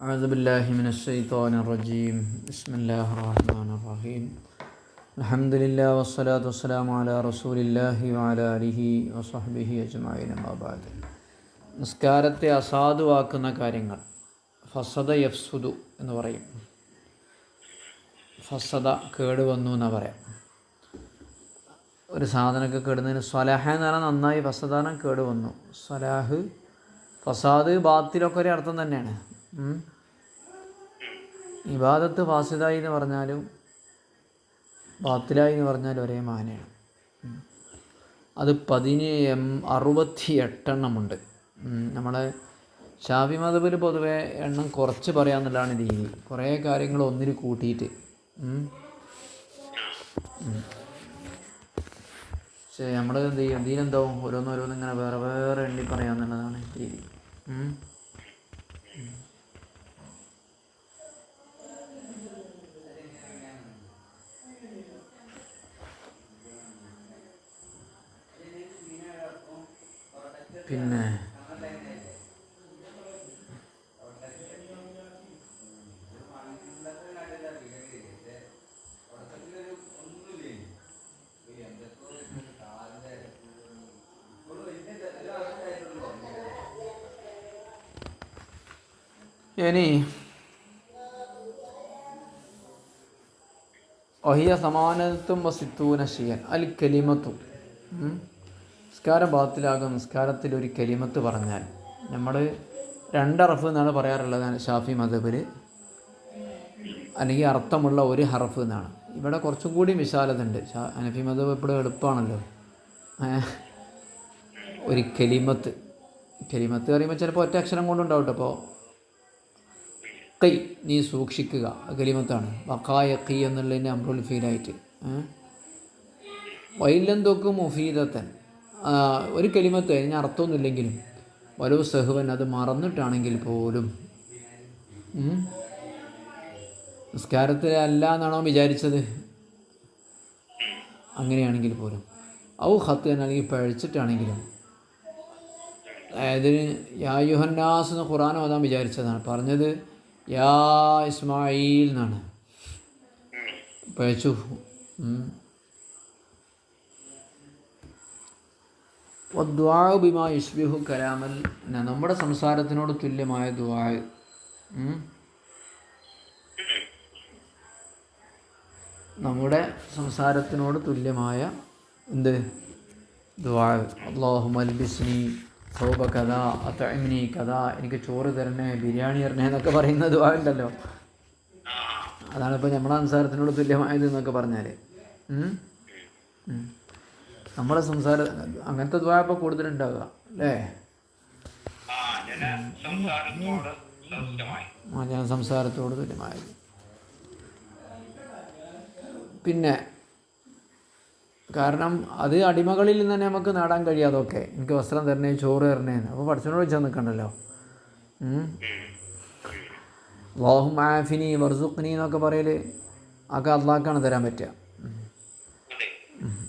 أعوذ بالله من الشيطان الرجيم بسم الله الرحمن الرحيم الحمد لله والصلاة والسلام على رسول الله وعلى آله وصحبه أجمعين أما بعد. നിസ്കാരത്തെ അസാധുവാക്കുന്ന കാര്യങ്ങൾ ഫസദ യഫ്സുദു എന്ന് പറയും. ഫസദ കേടുവന്നു എന്ന് പറയാം. ഒരു സാധനമൊക്കെ കേടുന്നതിന് സ്വലാഹ എന്ന് പറഞ്ഞാൽ നന്നായി, ഫസദാന കേടുവന്നു. സ്വലാഹ്, ഫസാദ്, ബാത്തിലൊക്കെ ഒരു അർത്ഥം തന്നെയാണ്. ഇബാദത്ത് ഫാസിദായി എന്ന് പറഞ്ഞാലും ബാത്തിലായി എന്ന് പറഞ്ഞാലും ഒരേ മാനയാണ്. അത് 68 നമ്മളെ ഷാഫി മദ്ഹബിൽ പൊതുവെ എണ്ണം കുറച്ച് പറയാമെന്നുള്ളതാണ് രീതി. കുറേ കാര്യങ്ങൾ ഒന്നിൽ കൂട്ടിയിട്ട് പക്ഷേ നമ്മൾ എന്ത് ചെയ്യും, ഇതിനെന്താവും ഓരോന്നോരോന്നിങ്ങനെ വേറെ വേറെ എണ്ണി പറയാമെന്നുള്ളതാണ് രീതി. പിന്നെ ഇനി ഒഹിയ സമാനത്തും വസിത്തൂന ഷിയൻ അൽ കലിമത്തും. നിസ്കാരം ബാത്തിലാകും നിസ്കാരത്തിൽ ഒരു കലിമത്ത് പറഞ്ഞാൽ. നമ്മൾ 2 ഹർഫ് എന്നാണ് പറയാറുള്ളത് ഷാഫി മദ്ഹബിൽ, അല്ലെങ്കിൽ അർത്ഥമുള്ള ഒരു ഹർഫ് എന്നാണ്. ഇവിടെ കുറച്ചും കൂടി വിശാലത ഉണ്ട്. ഹനഫി മദ്ഹബ് എപ്പോഴും എളുപ്പമാണല്ലോ. ഒരു കലിമത്ത് പറയുമ്പോൾ ചിലപ്പോൾ ഒറ്റ അക്ഷരം കൊണ്ടുണ്ടാവട്ടെ. അപ്പോൾ കൈ, നീ സൂക്ഷിക്കുക, കലിമത്താണ്. വക്കായ കീ എന്നുള്ളതിൻ്റെ അമ്രുൽ ഫീലായിട്ട്. വൈലന്തൊക്കെ മുഫീദത്തൻ, ഒരു കലിമത്ത് അതിന് അർത്ഥമൊന്നുമില്ലെങ്കിലും വലു സഹുവൻ, അത് മറന്നിട്ടാണെങ്കിൽ പോലും, നിസ്കാരത്തിൽ അല്ല എന്നാണോ വിചാരിച്ചത്, അങ്ങനെയാണെങ്കിൽ പോലും, ഔ ഹത്ത് അല്ലെങ്കിൽ പഴിച്ചിട്ടാണെങ്കിലും, അതായത് യാ യുഹന്നാസ് എന്ന് ഖുർആൻ ഓതാൻ വിചാരിച്ചതാണ്, പറഞ്ഞത് യാ ഇസ്മായിൽ എന്നാണ്, പഴിച്ചു. ദുആ ബിമാ യുശ്ബിഹു കലാമൽ, നമ്മുടെ സംസാരത്തിനോട് തുല്യമായ ദുആ. നമ്മുടെ സംസാരത്തിനോട് തുല്യമായ എന്ത് ദുആ. അല്ലാഹുമ്മ അൽബിസ്നി സൗബ കഥാ അത്ഇംനി കഥാ, എനിക്ക് ചോറ് തരണേ, ബിരിയാണി തരണേ എന്നൊക്കെ പറയുന്ന ദുആ ഉണ്ടല്ലോ. അതാണിപ്പോൾ നമ്മുടെ സംസാരത്തിനോട് തുല്യമായത് എന്നൊക്കെ പറഞ്ഞാൽ. നമ്മുടെ സംസാരം അങ്ങനത്തെ ദുആ ഇപ്പോൾ കൂടുതലുണ്ടാവുക അല്ലേ? സംസാരത്തോട് തുല്യമായത്. പിന്നെ കാരണം അത് അടിമകളിൽ നിന്ന് തന്നെ നമുക്ക് നേടാൻ കഴിയാതൊക്കെ. എനിക്ക് വസ്ത്രം തരണേ, ചോറ് തരണേ, അപ്പോൾ പഠിച്ചോട് വെച്ചാൽ നിൽക്കണ്ടല്ലോ. അല്ലാഹുമ്മ ആഫിനി വർസുഖ്നി എന്നൊക്കെ പറയൽ ഒക്കെ അള്ളാഹ്ക്കാണ് തരാൻ പറ്റുക.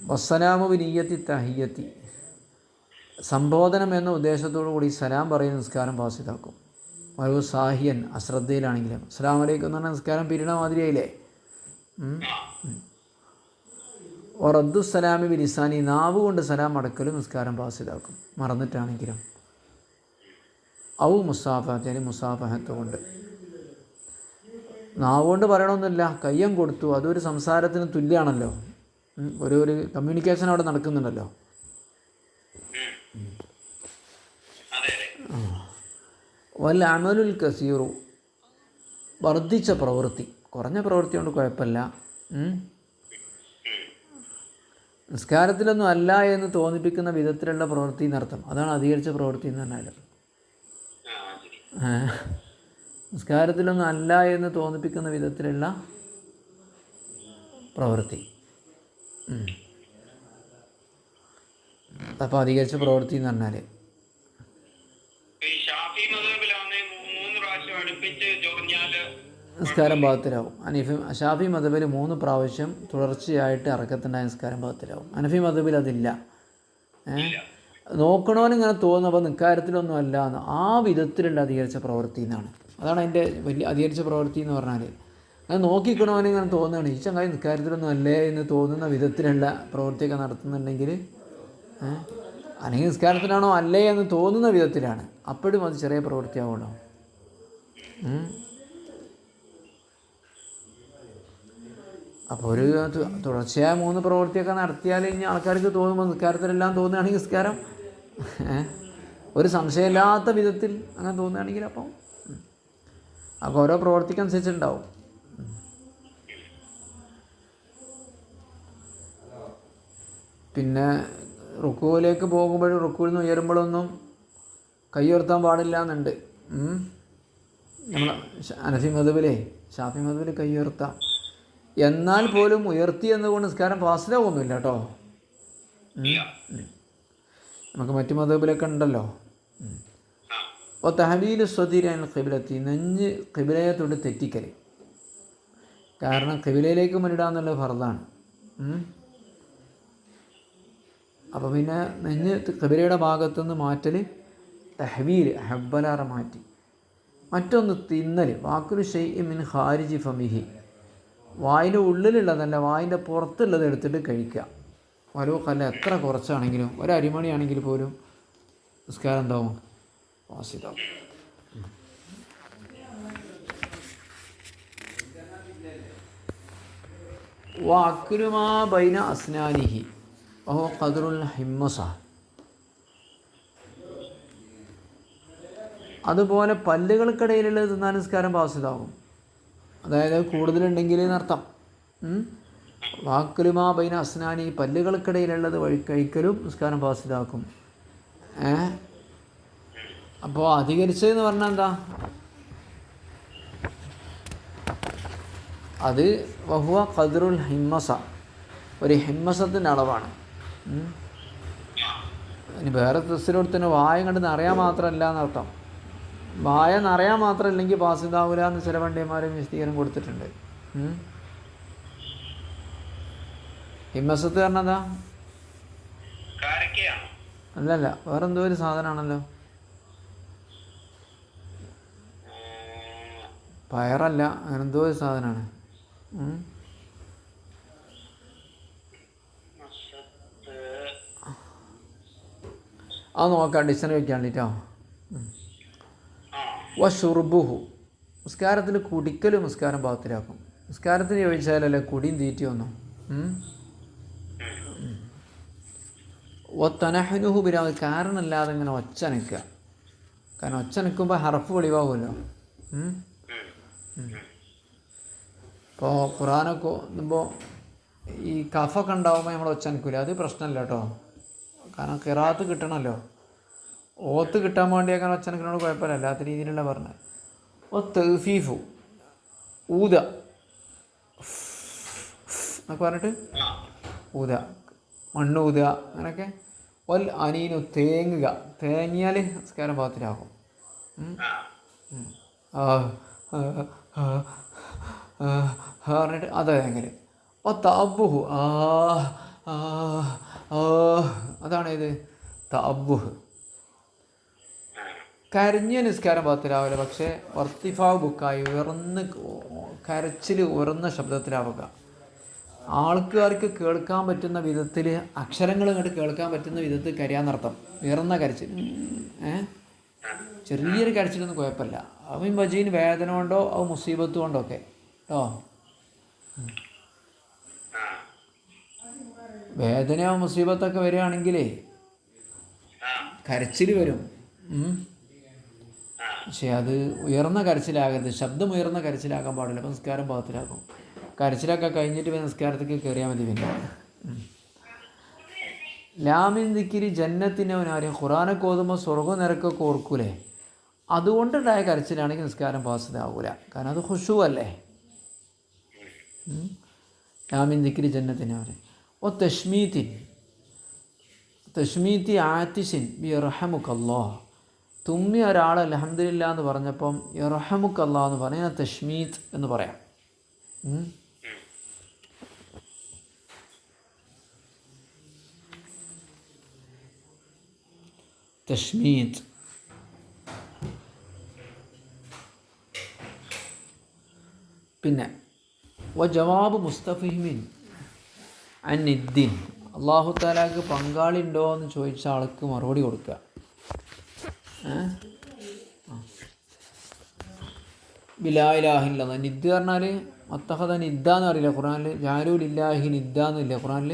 വസ്സലാമു ബിനിയ്യത്തി തഹിയ്യത്തി, സംബോധനം എന്ന ഉദ്ദേശത്തോടു കൂടി സലാം പറയുന്ന നിസ്കാരം ഫാസിദാക്കും. ഒരു സാഹിയൻ, അശ്രദ്ധയിലാണെങ്കിലും അസ്സലാമു അലൈക്കും എന്ന് പറഞ്ഞാൽ നിസ്കാരം പിരിണ മാതിരിയായില്ലേ. റദ്ദു സലാമി ബിലിസാനി, നാവ് കൊണ്ട് സലാം അടക്കലും നിസ്കാരം ഫാസിദാക്കും, മറന്നിട്ടാണെങ്കിലും. ഔ മുസാഫഹത്ത്, അല്ലെങ്കിൽ മുസാഫഹത്ത് കൊണ്ട്. നാവ് കൊണ്ട് പറയണമെന്നില്ല, കയ്യം കൊടുത്തു, അതൊരു സംസാരത്തിന് തുല്യമാണല്ലോ. ഒരു കമ്മ്യൂണിക്കേഷൻ അവിടെ നടക്കുന്നുണ്ടല്ലോ. വൽ അമലുൽ കസീറു, വർദ്ധിച്ച പ്രവൃത്തി. കുറഞ്ഞ പ്രവൃത്തി കൊണ്ട് കുഴപ്പമില്ല. നിസ്കാരത്തിലൊന്നും അല്ല എന്ന് തോന്നിപ്പിക്കുന്ന വിധത്തിലുള്ള പ്രവൃത്തി എന്നർത്ഥം. അതാണ് അധികരിച്ച പ്രവൃത്തി എന്ന് പറഞ്ഞാൽ. നിസ്കാരത്തിലൊന്നും അല്ല എന്ന് തോന്നിപ്പിക്കുന്ന വിധത്തിലുള്ള പ്രവൃത്തി, അപ്പോൾ അധികരിച്ച പ്രവൃത്തി എന്ന് പറഞ്ഞാൽ നിസ്കാരം ഭാഗത്തിലാവും. ഷാഫി മദ്ഹബിൽ 3 പ്രാവശ്യം തുടർച്ചയായിട്ട് ഇറക്കത്തുണ്ടായ നിസ്കാരം ഭാഗത്തിലാവും. ഹനഫി മദ്ഹബിൽ അതില്ല. നോക്കണോനിങ്ങനെ തോന്നുമ്പോൾ നിക്കാര്യത്തിലൊന്നും അല്ല എന്ന് ആ വിധത്തിലുള്ള അധികരിച്ച പ്രവൃത്തി എന്നാണ്. അതാണ് അതിൻ്റെ വലിയ അധികരിച്ച പ്രവൃത്തി എന്ന് പറഞ്ഞാൽ. അത് നോക്കിക്കണവന് ഇങ്ങനെ തോന്നുകയാണ് ഈ ചങ്ങായി നിസ്കാരത്തിലൊന്നും അല്ലേ എന്ന് തോന്നുന്ന വിധത്തിലുള്ള പ്രവൃത്തിയൊക്കെ നടത്തുന്നുണ്ടെങ്കിൽ, അല്ലെങ്കിൽ നിസ്കാരത്തിലാണോ അല്ലേ എന്ന് തോന്നുന്ന വിധത്തിലാണ്, അപ്പോഴും അത് ചെറിയ പ്രവൃത്തിയാവുമല്ലോ. അപ്പോൾ ഒരു തുടർച്ചയായ 3 പ്രവൃത്തിയൊക്കെ നടത്തിയാൽ ഇനി ആൾക്കാർക്ക് തോന്നുമ്പോൾ നിസ്കാരത്തിലെല്ലാം തോന്നുകയാണെങ്കിൽ നിസ്കാരം ഒരു സംശയമില്ലാത്ത വിധത്തിൽ അങ്ങനെ തോന്നുകയാണെങ്കിൽ അപ്പോൾ ഓരോ പ്രവൃത്തിക്കനുസരിച്ചുണ്ടാവും. പിന്നെ റുക്കുവിലേക്ക് പോകുമ്പോഴും റുക്കുവിൽ നിന്ന് ഉയരുമ്പോഴൊന്നും കൈ ഉയർത്താൻ പാടില്ല എന്നുണ്ട്. നമ്മൾ ഹനഫി മദ്ഹബിലെ ഷാഫി മദ്ഹബിൽ കൈ ഉയർത്താം, എന്നാൽ പോലും ഉയർത്തി എന്നുകൊണ്ട് നിസ്കാരം ഫാസിലാവൊന്നുമില്ല കേട്ടോ. നമുക്ക് മറ്റു മദ്ഹബിലൊക്കെ ഉണ്ടല്ലോ. അപ്പോൾ തഹ്വീൽ സ്വദീരൻ ഖിബ്ലത്തി, നെഞ്ഞ് ഖിബ്ലയെ തൊട്ട് തെറ്റിക്കൽ. കാരണം ഖിബ്ലയിലേക്ക് മുന്നിടുക എന്നുള്ളത് ഫർദാണ്. അപ്പോൾ പിന്നെ നെഞ്ഞ് ഖിബ്ലയുടെ ഭാഗത്തുനിന്ന് മാറ്റൽ തഹ്വീൽ, ഹബ്ബലാറ മാറ്റി. മറ്റൊന്ന് തിന്നൽ, വാക്കുൽ ഷൈഇ മിൻ ഖാരിജി ഫമിഹി, വായിൻ്റെ ഉള്ളിലുള്ളതല്ല വായിൻ്റെ പുറത്തുള്ളത് എടുത്തിട്ട് കഴിക്കുക. വലോ കല്ല എത്ര കുറച്ചാണെങ്കിലും, ഒരു അരിമണിയാണെങ്കിൽ പോലും നിസ്കാരം എന്താവും, വാസിതാവും. വാക്കുലുമാ ബൈന അസ്നാനിഹി ഓ ഖദ്റുൽ ഹിമ്മസ, അതുപോലെ പല്ലുകൾക്കിടയിലുള്ളത് തിന്നാൻ നിസ്കാരം വാസിതാവും. അതായത് കൂടുതലുണ്ടെങ്കിൽ എന്നർത്ഥം. വാക്കുലുമാ ബൈന അസ്നാനി, പല്ലുകൾക്കിടയിലുള്ളത് കഴിക്കലും നിസ്കാരം ഫാസിദാക്കും. അപ്പോൾ അധികരിച്ചതെന്ന് പറഞ്ഞാൽ എന്താ, അത് വഹുവ ഖദ്റുൽ ഹിമ്മസ, ഒരു ഹിമ്മസത്തിൻ്റെ അളവാണ്. ഇനി വേറെ തഫ്സീറിൽ വായ കണ്ട് നിറയാൻ മാത്രമല്ല എന്നർത്ഥം. വായ നിറയാൻ മാത്രമല്ലെങ്കിൽ ഫാസിദാവൂല എന്ന് ചില പണ്ഡിതന്മാരും വിശദീകരണം കൊടുത്തിട്ടുണ്ട്. ഹിമ്മസത്ത് പറഞ്ഞതാ അല്ലല്ല, വേറെന്തോ ഒരു സാധനമാണല്ലോ, പയറല്ല, അങ്ങനെന്തോ ഒരു സാധനമാണ്. അത് നോക്കാം, ഡിക്ഷണറി വയ്ക്കാൻ വേണ്ടിയിട്ടോ. വഷുർബുഹു, നിസ്കാരത്തിൽ കുടിക്കലും നിസ്കാരം പാത്തിലാക്കും. നിസ്കാരത്തിന് ചോദിച്ചാലല്ലേ കുടിയും തീറ്റിയൊന്നും. തനഹനുഹു ബിരാ, കാരണമല്ലാതെ ഇങ്ങനെ ഒച്ചനക്കുക. കാരണം ഒച്ചനക്കുമ്പോൾ ഹർഫ് വെളിവാകുമല്ലോ. ഇപ്പോൾ ഖുറാനൊക്കെ ഓതുമ്പോൾ ഈ കഫൊക്കെ ഉണ്ടാകുമ്പോൾ നമ്മൾ ഒച്ചനക്കൂല, അത് പ്രശ്നമല്ല കേട്ടോ. കാരണം ഖിറാത്ത് കിട്ടണമല്ലോ, ഓത്ത് കിട്ടാൻ വേണ്ടിയൊക്കെ ഒച്ചനക്കിനോട് കുഴപ്പമില്ല, അല്ലാത്ത രീതിയിലുള്ള പറഞ്ഞത്. ഓ തൗഫീഫു, ഊത എന്നൊക്കെ പറഞ്ഞിട്ട് ഊത, മണ്ണ് ഊത, അങ്ങനെയൊക്കെ. ഒൽ അനീനു, തേങ്ങുക, തേങ്ങിയാൽ നിസ്കാരം പാത്തിലാകും. പറഞ്ഞിട്ട് അത് തേങ്ങൽ. ഓ തഅബ്ബുഹു, അതാണ് ഇത് തഅബ്ബുഹ്. കരഞ്ഞ നിസ്കാരം പാത്തിലാവില്ല, പക്ഷേ വർത്തിഫാവ് ബുക്കായി, കരച്ചിൽ ഉയർന്ന ശബ്ദത്തിലാവുക. ആൾക്കാർക്ക് കേൾക്കാൻ പറ്റുന്ന വിധത്തിൽ, അക്ഷരങ്ങൾ ഇങ്ങോട്ട് കേൾക്കാൻ പറ്റുന്ന വിധത്തിൽ കരയാന്നർത്ഥം. ഉയർന്ന കരച്ചിൽ, ചെറിയൊരു കരച്ചിലൊന്നും കുഴപ്പമില്ല. അവൻ വജീന് വേദന കൊണ്ടോ അത് മുസീബത്ത് കൊണ്ടോ ഒക്കെ കേട്ടോ. വേദനയോ മുസീബത്തൊക്കെ വരികയാണെങ്കിലേ കരച്ചിൽ വരും. പക്ഷേ അത് ഉയർന്ന കരച്ചിലാകരുത്, ശബ്ദം ഉയർന്ന കരച്ചിലാക്കാൻ പാടില്ല. അപ്പം നിസ്കാരം പാകത്തിലാക്കും. കരച്ചിലൊക്കെ കഴിഞ്ഞിട്ട് പിന്നെ നിസ്കാരത്തേക്ക് കയറിയാൽ മതി. പിന്നെ ലാമിൻ ദിക്കിരി ജന്നത്തിനവനാരും ഖുറാനൊക്കെ ഓതുമ്പോൾ സ്വർഗ്ഗം നിരക്കൊക്കെ ഓർക്കൂലേ, അതുകൊണ്ടുണ്ടായ കരച്ചിലാണെങ്കിൽ നിസ്കാരം പാസിതാവൂല. കാരണം അത് ഖുശൂ അല്ലേ. ലാമിൻ ദിക്കിരി ജന്നത്തിനവൻ. ഓ തഷ്മീത്തി ആത്തിഷിൻ യർഹമുക്കല്ലാഹ്, തുമ്മി ഒരാൾ അൽഹംദുലില്ലാ എന്ന് പറഞ്ഞപ്പം യർഹമുക്കല്ലാഹ് എന്ന് പറഞ്ഞാൽ തഷ്മീത്ത് എന്ന് പറയാം. തഷ്മീത്ത്. പിന്നെ ജവാബ് മുസ്തഫിഹിമിൻ അൻ നിദ്ദീൻ, അള്ളാഹു താലാക്ക് പങ്കാളി ഉണ്ടോ എന്ന് ചോദിച്ച ആൾക്ക് മറുപടി കൊടുക്കുക. ബിലാ ഇലാഹ ഇല്ലല്ലാഹ്. നിദ് പറഞ്ഞാൽ മത്തഹദ നിദ്ദ എന്ന് അറിയില്ല ഖുറാനിൽ. ജാലുലില്ലാഹി നിദ്ദ എന്നില്ല ഖുറാനിൽ.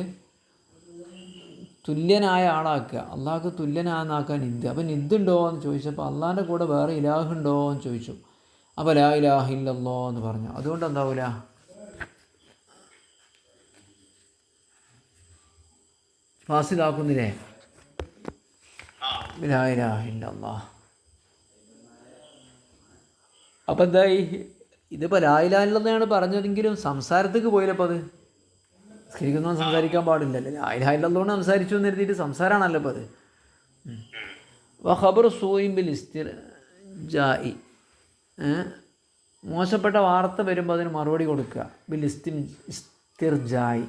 തുല്യനായ ആളാക്കുക, അള്ളാഹ്ക്ക് തുല്യനാന്നാക്കുക നിദ്. അപ്പോൾ നിദ് ഉണ്ടോ എന്ന് ചോദിച്ചപ്പോൾ അള്ളാഹിൻ്റെ കൂടെ വേറെ ഇലാഹ് ഉണ്ടോ എന്ന് ചോദിച്ചു. അപ്പോൾ ലാ ഇലാഹ ഇല്ലല്ലാഹ് എന്ന് പറഞ്ഞു. അതുകൊണ്ട് എന്താവൂല, ഫാസിദാക്കുന്നില്ലേ? ലാ ഇലാഹ ഇല്ലല്ലാഹ്. അപ്പം എന്തായി? ഇതിപ്പോൾ ലാ ഇലാഹ ഇല്ലല്ലാഹ് പറഞ്ഞതെങ്കിലും സംസാരത്തേക്ക് പോയില്ലപ്പോൾ അത്. സ്കരിക്കുന്നവൻ സംസാരിക്കാൻ പാടില്ലല്ലോ. ലാ ഇലാഹ ഇല്ലല്ലാഹ് സംസാരിച്ചു എന്ന് കരുതിയിട്ട് സംസാരമാണല്ലോ അപ്പോൾ അത്. ഖബർ സൂയിൻ ബിൽ ഇസ്തിർജാഇ, മോശപ്പെട്ട വാർത്ത വരുമ്പോൾ അതിന് മറുപടി കൊടുക്കുക. ബിൽ ഇസ്തിർജാഇ,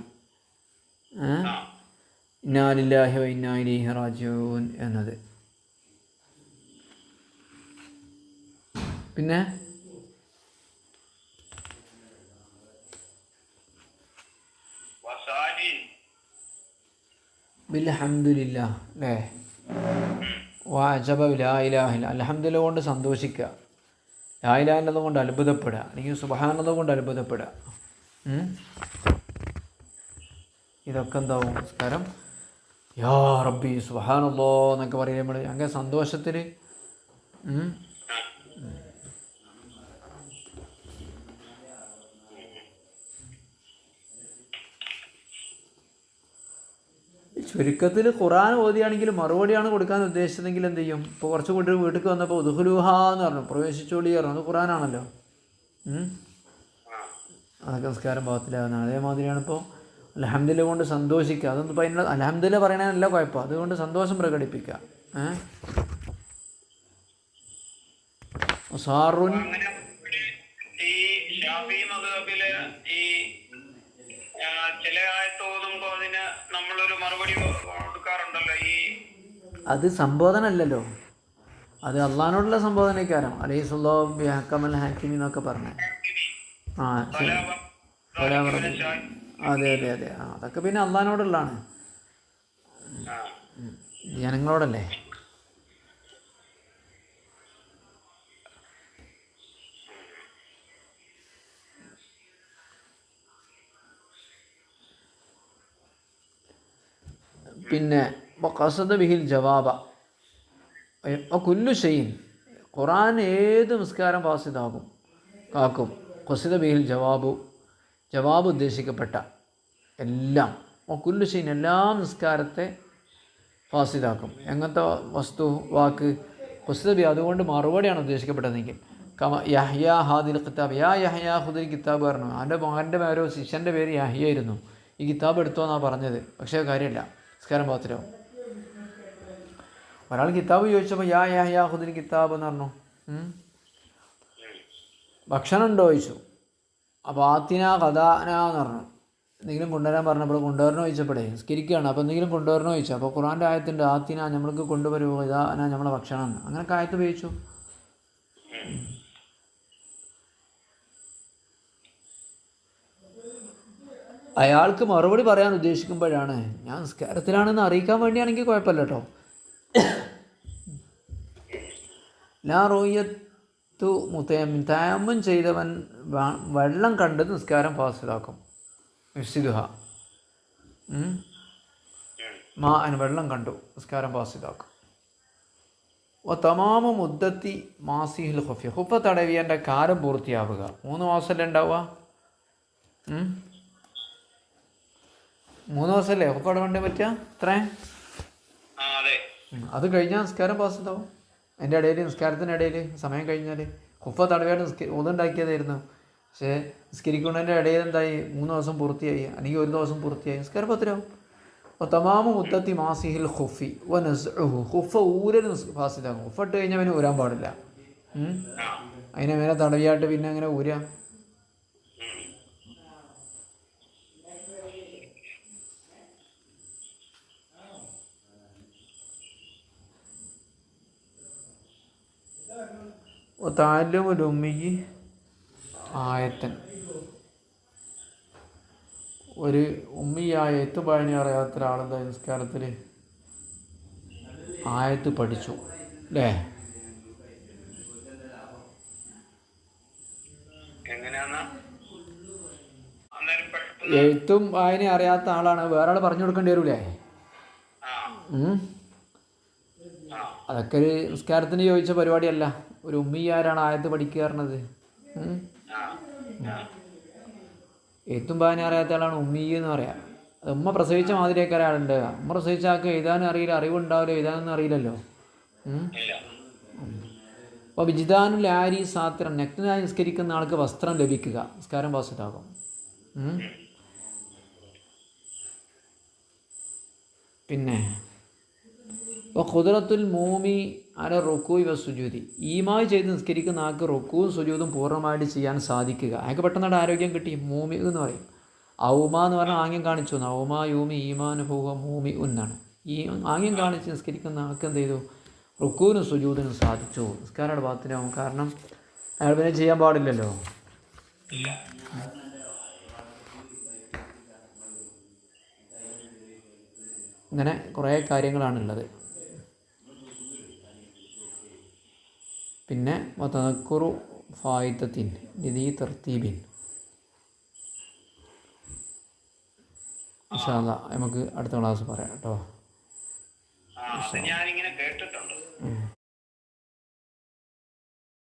ഇന്നാ ലില്ലാഹി വ ഇന്നാ ഇലൈഹി റാജിഊൻ എന്നത്. പിന്നെ ബിൽഹംദുലില്ലാഹ് അല്ലേ? വാജബ ലാ ഇലാഹ ഇല്ല, അൽഹംദുലില്ലാഹ് കൊണ്ട് സന്തോഷിക്കുക, ലാ ഇലാഹ ഇല്ലല്ലാഹ് കൊണ്ട് അത്ഭുതപ്പെടുക, അല്ലെങ്കിൽ സുബ്ഹാനല്ലാഹ് കൊണ്ട് അത്ഭുതപ്പെടുക. ഇതൊക്കെ എന്താവും? നമസ്കാരം യാ റബ്ബി സുബ്ഹാനല്ലാഹ് എന്നൊക്കെ പറയും നമ്മൾ അങ്ങനെ സന്തോഷത്തിൽ. ചുരുക്കത്തിൽ ഖുർആൻ ഓതിയാണെങ്കിൽ മറുപടിയാണ് കൊടുക്കാൻ ഉദ്ദേശിച്ചതെങ്കിൽ എന്ത് ചെയ്യും? ഇപ്പോൾ കുറച്ച് കൂട്ടി വീട്ടിൽ വന്നപ്പോൾ ഉദ്ഖുലൂഹ എന്ന് പറഞ്ഞു, പ്രവേശിച്ചോളി പറഞ്ഞു. അത് ഖുർആനാണല്ലോ. അതൊക്കെ നമസ്കാരം ഭാഗത്തിലാകുന്നതാണ്. അതേമാതിരിയാണ് ഇപ്പോൾ അൽഹംദുലില്ലാഹ് കൊണ്ട് സന്തോഷിക്കുക. അതൊന്നും ഇപ്പോൾ അതിൻ്റെ അൽഹംദുലില്ലാഹ് പറയണതല്ല കുഴപ്പം, അതുകൊണ്ട് സന്തോഷം പ്രകടിപ്പിക്കുക. സാറുൻ അത് സംബോധന അല്ലല്ലോ, അത് അള്ളാഹിനോടുള്ള സംബോധനക്കാരം. അലൈഹി സ്വല്ലാഹു ബി ഹക്കമൽ ഹാക്കിമി എന്നൊക്കെ പറഞ്ഞേ. അതെ അതെ അതെ, അതൊക്കെ പിന്നെ അള്ളാഹിനോടുള്ളതാണ്, ജനങ്ങളോടല്ലേ. പിന്നെ ഖസദ ബിഹിൽ ജവാബ കുല്ലു ഷൈഇൻ, ഖുർആൻ ഏത് നിസ്കാരം ഫാസിദാകും കാക്കും. ഖസദ ബിഹിൽ ജവാബ് ഉദ്ദേശിക്കപ്പെട്ട എല്ലാം. കുല്ലു ഷൈഇൻ, എല്ലാം നിസ്കാരത്തെ ഫാസിദാക്കും. എങ്ങനത്തെ വസ്തു വാക്ക് ഖസദ ബി, അതുകൊണ്ട് മറുപടിയാണ് ഉദ്ദേശിക്കപ്പെട്ടതെങ്കിൽ. യഹ്യ ഹാദിൽ കിതാബ്, യാ യഹ്യ ഖുദിൽ കിതാബ് പറഞ്ഞു. അവൻ്റെ മകൻ്റെ പേരോ ശിഷ്യൻ്റെ പേര് യഹ്യ ആയിരുന്നു. ഈ കിതാബ് എടുത്തോ എന്നാണ് പറഞ്ഞത്. പക്ഷേ കാര്യമില്ല, നിസ്കാരം പാത്രമാവും. ഒരാൾ കിതാബ് ചോദിച്ചപ്പോൾ യാ യഹ്യ ഖുദിൽ കിതാബ് എന്ന് പറഞ്ഞു. ഭക്ഷണം ഉണ്ടോ ചോദിച്ചു. അപ്പോൾ ആത്തിന കഥാന എന്ന് പറഞ്ഞു. എന്തെങ്കിലും കൊണ്ടുവരാൻ പറഞ്ഞപ്പോൾ കൊണ്ടുവരണോ ചോദിച്ചപ്പോഴേ നിസ്കരിക്കുകയാണ്. അപ്പോൾ എന്തെങ്കിലും കൊണ്ടുവരണോ ചോദിച്ചു. അപ്പോൾ ഖുർആൻ്റെ ആയത്തുണ്ട് ആത്തിന, നമ്മൾക്ക് കൊണ്ടുവരുമോ, ഇതാന നമ്മളെ ഭക്ഷണം എന്ന്. അങ്ങനെയൊക്കെ ആയത്ത് ഉപയോഗിച്ചു. അയാൾക്ക് മറുപടി പറയാൻ ഉദ്ദേശിക്കുമ്പോഴാണ്, ഞാൻ നിസ്കാരത്തിലാണെന്ന് അറിയിക്കാൻ വേണ്ടിയാണെങ്കിൽ കുഴപ്പമില്ല കേട്ടോ. ലാ റൂയത്തു മുതയമ്മിൻ, തയമ്മും ചെയ്തവൻ വെള്ളം കണ്ടത് നിസ്കാരം ഫാസിദാക്കും. യുഫ്സിദുഹ, വെള്ളം കണ്ടു നിസ്കാരം ഫാസിദാക്കും. തമാമ മുദ്ദത്തി മാസിഹിൽ ഖുഫി, ഖുഫ തടവിയൻ്റെ കാലം പൂർത്തിയാവുക. 3 മാസമല്ലേ ഉണ്ടാവുക? 3 ദിവസമല്ലേ ഖുഫ തടവേണ്ടി പറ്റുക? ഇത്രയും അത് കഴിഞ്ഞാൽ നിസ്കാരം ഫാസിദാവും. എൻ്റെ ഇടയിൽ, നിസ്കാരത്തിൻ്റെ ഇടയിൽ സമയം കഴിഞ്ഞാൽ ഖുഫ തടവിയായിട്ട് ഒതുണ്ടാക്കിയതായിരുന്നു. പക്ഷേ നിസ്കരിക്കുന്നതിൻ്റെ ഇടയിൽ എന്തായി? 3 ദിവസം പൂർത്തിയായി, അല്ലെങ്കിൽ 1 ദിവസം പൂർത്തിയായി, നിസ്കാരം പത്തിരാവും. അപ്പോൾ തമാമ മുദ്ദത്തി മാസിഹിൽ ഖുഫി വ നസ്ഉഹു, ഖുഫ ഊരൽ ഫാസിദാകും. ഖുഫ ഇട്ട് കഴിഞ്ഞാൽ പിന്നെ ഊരാൻ പാടില്ല. അതിനെ മേലെ തടവിയായിട്ട് പിന്നെ അങ്ങനെ ഊരാം. താല്ലുമുൽ ഉമ്മി ആയത്തൻ, ഒരു ഉമ്മിയായ എത്തുപായണി അറിയാത്ത ഒരാളെന്താ നിസ്കാരത്തിൽ ആയത്ത് പഠിച്ചു അല്ലേ? എഴുത്തും വായന അറിയാത്ത ആളാണ്, വേറെ ആൾ പറഞ്ഞു കൊടുക്കേണ്ടി വരൂലേ? അതൊക്കെ ഒരു നിസ്കാരത്തിന് ചോദിച്ച പരിപാടിയല്ല. ഒരു ഉമ്മിയാരാണ് ആയത്ത് പഠിക്കുക പറഞ്ഞത്? എഴുത്തും വായന അറിയാത്ത ആളാണ് ഉമ്മി എന്ന് പറയാം. അത് ഉമ്മ പ്രസവിച്ച മാതിരിയൊക്കെ ഒരാളുണ്ട്. ഉമ്മ പ്രസവിച്ച ആൾക്ക് എഴുതാനും അറിയില്ല, അറിവുണ്ടാവില്ല, എഴുതാനൊന്നും അറിയില്ലല്ലോ. അപ്പോൾ വിജിതാനു ലാരി സാത്രം, നഗ്നനായി നിസ്കരിക്കുന്ന ആൾക്ക് വസ്ത്രം ലഭിക്കുക, നിസ്കാരം പാസിട്ടാകും. പിന്നെ ഖുദ്റത്തുൽ മൂമി അല റുക്കൂഇ വസുജൂദി, ഈമായി ചെയ്ത് നിസ്കരിക്കുന്ന ആൾക്ക് റുക്കൂവും സുജൂദും പൂർണ്ണമായിട്ട് ചെയ്യാൻ സാധിക്കുക. അയാൾക്ക് പെട്ടെന്ന് ആരോഗ്യം കിട്ടി. മൂമി എന്ന് പറയും. ഔമ എന്ന് പറഞ്ഞാൽ ആംഗ്യം കാണിച്ചു. ഔമ യൂമി ഈമാൻ ഹുവ മൂമി എന്നാണ്. ഈ ആംഗ്യം കാണിച്ച് നിസ്കരിക്കുന്ന ആൾക്ക് എന്ത് ചെയ്തു? റുക്കൂവിനും സുജൂദിനും സാധിച്ചു. നിസ്കാരയുടെ ഭാഗത്തിനാവും. കാരണം അയാൾ പിന്നെ ചെയ്യാൻ പാടില്ലല്ലോ. ഇങ്ങനെ കുറേ കാര്യങ്ങളാണുള്ളത്. പിന്നെ വതദക്കുറു ഫായിദത്തിൻ ലിദീ തർത്തീബിൻ. ഇൻഷാ അല്ലാഹ് നമുക്ക് അടുത്ത ക്ലാസ് പറയാം കേട്ടോ. ഞാനിങ്ങനെ കേട്ടിട്ടുണ്ട്.